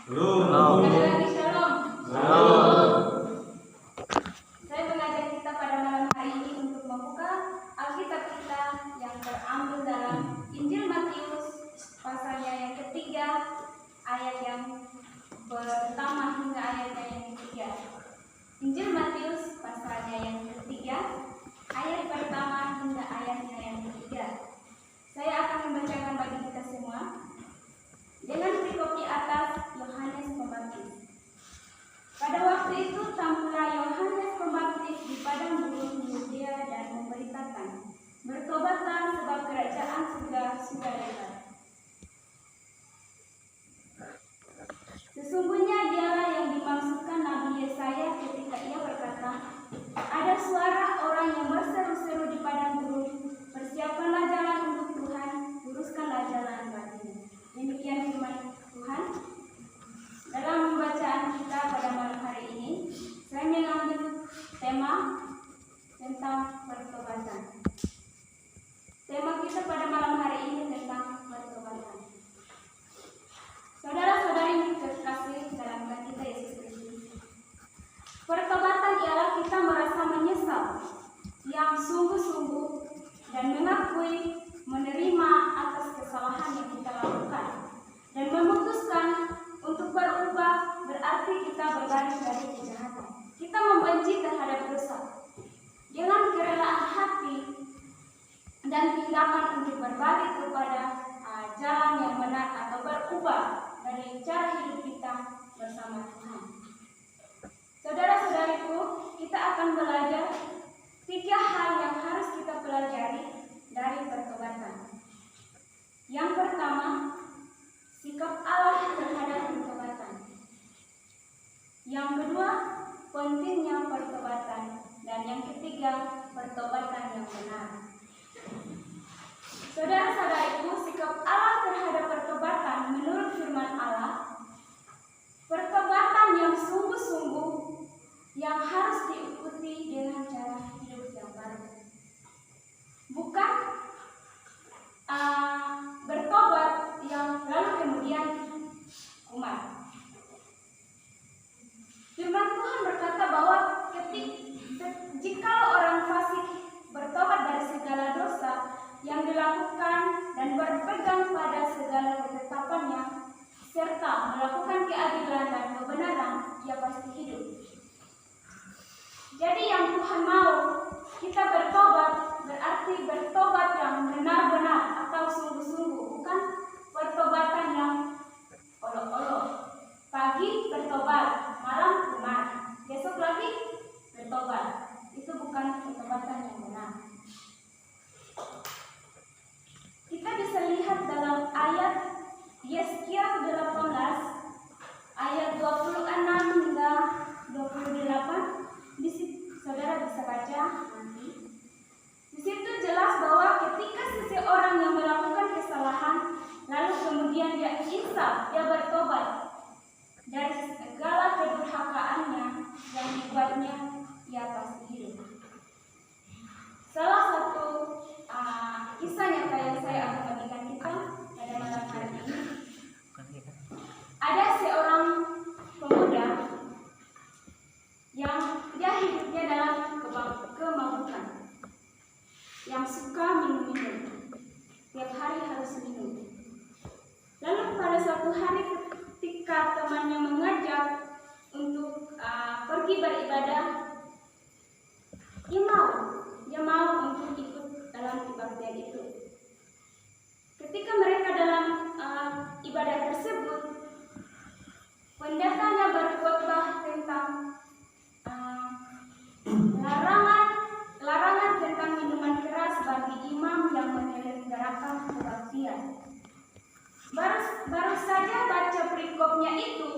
Shalom. Sekali lagi shalom. Shalom. Saya mengajak kita pada malam hari ini untuk membuka Alkitab kita yang terambil dalam Injil Matius pasalnya yang ketiga, ayat yang pertama hingga ayatnya yang ketiga. Injil Matius pasalnya yang ketiga, ayat pertama hingga ayatnya yang ketiga. Saya akan membacakan bagi kita semua dengan perikop di atas Yohanes Pembaptis. Pada waktu itu tampillah Yohanes Pembaptis di padang gurun Yudea dan memberitakan, bertobatlah sebab kerajaan surga sudah dekat. Sesungguhnya dialah yang dimaksudkan Nabi Yesaya ketika ia berkata, ada suara orang yang berseru-seru di padang gurun, persiapkanlah jalan untuk Tuhan, luruskanlah jalan baginya. Demikian firman Tuhan. Dalam pembacaan kita pada malam hari ini, saya mengambil tema tentang pertobatan. Tema kita pada malam hari ini tentang pertobatan. Saudara-saudari terkasih dalam Tuhan kita Yesus Kristus, pertobatan ialah kita merasa menyesal yang sungguh-sungguh dan mengakui menerima atas kesalahan yang kita lakukan dan memutuskan untuk berubah, berarti kita berbaris dari kejahatan. Kita membenci terhadap dosa dengan kerelaan hati dan tindakan untuk berbalik kepada jalan yang benar atau berubah dari cara hidup kita bersama Tuhan. Saudara-saudariku, kita akan belajar 3 hal yang harus kita pelajari dari pertobatan. Yang pertama, sikap Allah terhadap pertobatan. Yang kedua, pentingnya pertobatan. Dan yang ketiga, pertobatan yang benar. Saudara-saudariku, sikap Allah terhadap pertobatan menurut firman Allah, pertobatan yang sungguh-sungguh yang harus diikuti dengan cara hidup yang baru. Bukan bertobat yang lalu kemudian kumat. Firman Tuhan berkata bahwa jika orang fasik bertobat dari segala dosa yang dilakukan dan berpegang pada segala ketetapannya serta melakukan keadilan dan kebenaran, ia pasti hidup. Jadi yang Tuhan mau kita bertobat berarti bertobat yang benar-benar atau sungguh-sungguh, bukan pertobatan yang olok-olok. Pagi bertobat, malam kumat, besok lagi bertobat. Itu bukan pertobatan yang benar. Kita bisa lihat dalam ayat Yeskiel 18 ayat 26 hingga 28. Di situ saudara bisa baca nanti. Di situ jelas bahwa ketika seseorang yang melakukan kesalahan lalu kemudian dia insaf, dia bertobat dari segala kedurhakaannya yang dibuatnya, ia pasti hidup. Salah satu kisah nyata yang saya akan bagikan kita pada malam hari ini, ada seorang pemuda yang dia hidupnya dalam kemabukan, yang suka minum-minum, tiap hari harus minum. Lalu pada suatu hari ketika temannya mengajak untuk pergi beribadah, dia mau untuk ikut dalam kebaktian itu. Ketika mereka dalam ibadah tersebut, pendetanya berkhotbah tentang larangan tentang minuman keras bagi imam yang menyelenggarakan kebaktian. Baru saja baca perikopnya itu,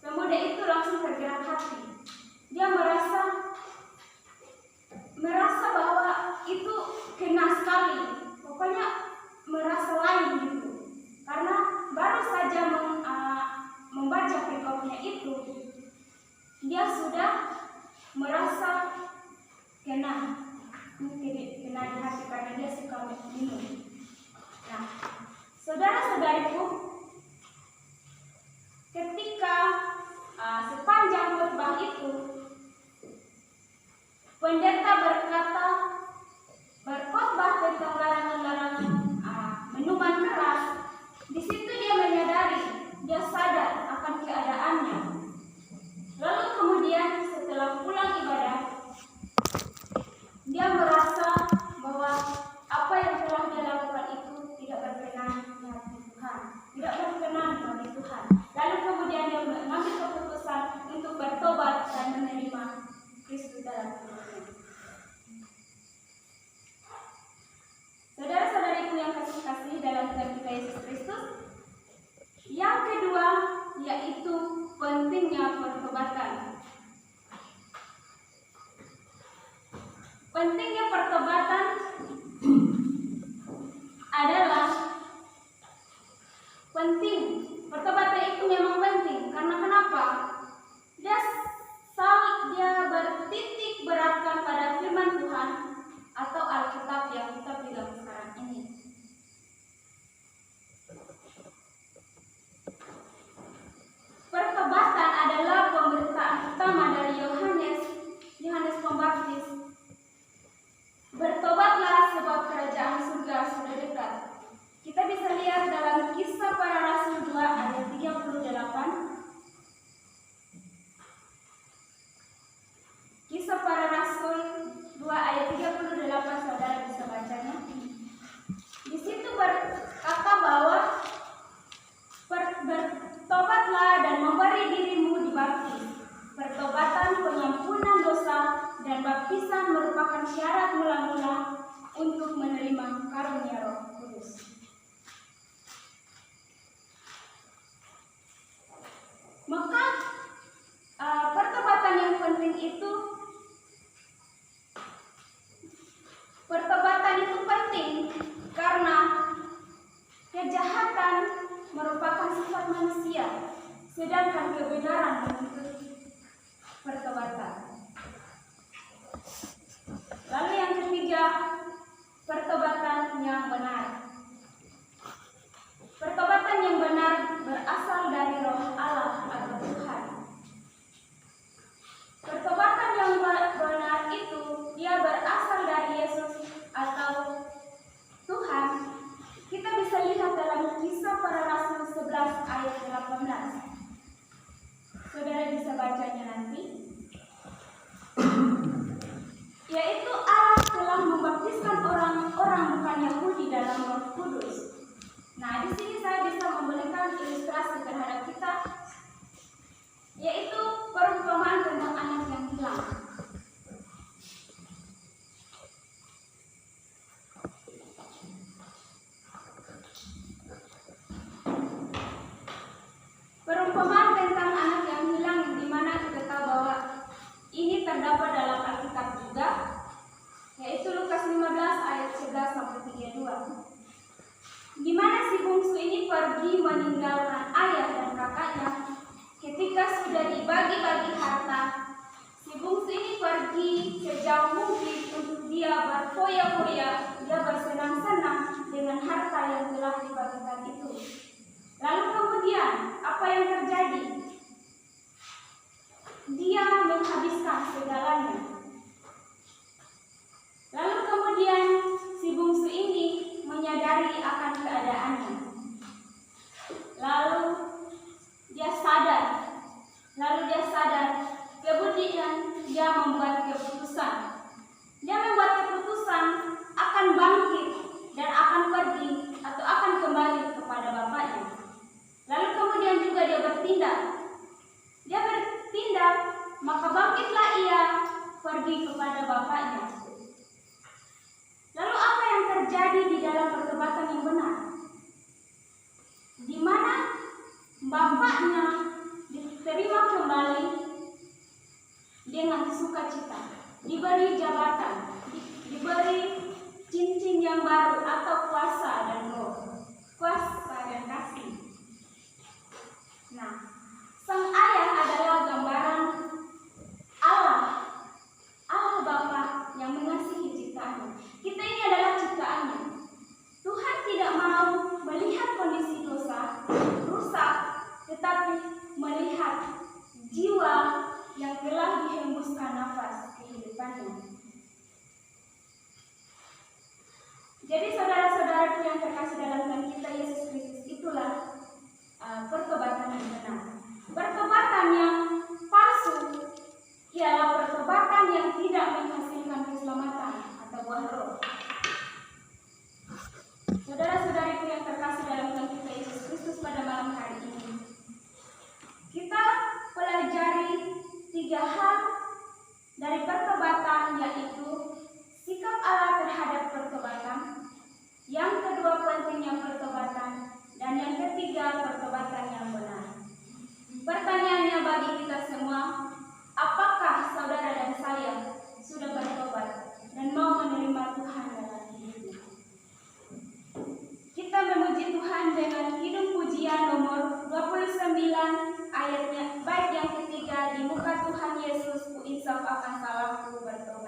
pemuda itu langsung tergerak hati. Dia merasa bahwa itu kena sekali, pokoknya merasa lain gitu. Karena baru saja membaca perikopnya itu, dia sudah merasa kena di hati karena dia suka minum. Nah, saudara-saudariku, ketika penting. Pertobatan itu memang penting karena kenapa? Dia bertitik beratkan pada firman Tuhan atau Alkitab yang kita pegang sekarang ini. Pertobatan adalah pemberitaan pertama dari Yohanes Pembaptis. Bertobatlah sebab kerajaan surga sudah dekat. Kita bisa lihat dalam Kisah Para Rasul 2 ayat 38. Kisah Para Rasul 2 ayat 38, saudara bisa bacanya. Di situ berkata bahwa bertobatlah dan memberi dirimu dibaptis. Pertobatan pengampunan dosa dan baptisan merupakan syarat mula-mula untuk menerima karunia Roh Kudus. Maka pertobatan yang penting itu karena kejahatan merupakan sifat manusia, sedangkan kebenaran menuntut pertobatan. Lalu yang ketiga, pertobatan yang benar. Pertobatan yang benar berasal dari Roh Allah atau Tuhan. Pertobatan yang benar itu dia berasal dari Yesus atau Tuhan. Kita bisa lihat dalam Kisah Para Rasul 11 ayat 18. Saudara bisa bacanya nanti. Yaitu Allah telah membaptiskan orang-orang bukan Yahudi dalam Roh Kudus. Nah, di sini saya bisa memberikan ilustrasi terhadap kita, yaitu perumpamaan tentang anak yang hilang. Perumpamaan tentang anak yang hilang, di mana kita tahu bahwa ini terdapat dalam Alkitab juga, yaitu Lukas 15 ayat 11 sampai 32. Di mana si bungsu ini pergi meninggalkan ayah dan kakaknya. Ketika sudah dibagi-bagi harta, si bungsu ini pergi sejauh mungkin untuk dia berfoya-foya, dia bersenang-senang dengan harta yang telah dibagikan itu. Lalu kemudian apa yang terjadi? Dia menghabiskan segalanya. Lalu kemudian si bungsu ini menyadari akan keadaannya. Lalu dia sadar. Kemudian dia membuat keputusan. Dia membuat keputusan akan bangkit dan akan pergi atau akan kembali kepada bapaknya. Lalu kemudian juga dia bertindak. Maka bangkitlah ia pergi kepada bapaknya. Lalu apa yang terjadi di dalam pertobatan yang benar? Di mana bapaknya diterima kembali dengan sukacita, diberi jabatan, diberi cincin yang baru atau kuasa dan roh, kuasa dan kasih. Nah, sang ayah adalah gambaran Allah Bapa yang mengasihi ciptaannya. Kita ini adalah ciptaannya. Tuhan tidak mau melihat kondisi dosa rusak, tetapi melihat jiwa yang telah dihembuskan nafas kehidupannya. Jadi saudara-saudara yang terkasih dalam Tuhan kita Yesus ayatnya bait yang ketiga, di muka Tuhan Yesus ku insaf akan salahku bertobat.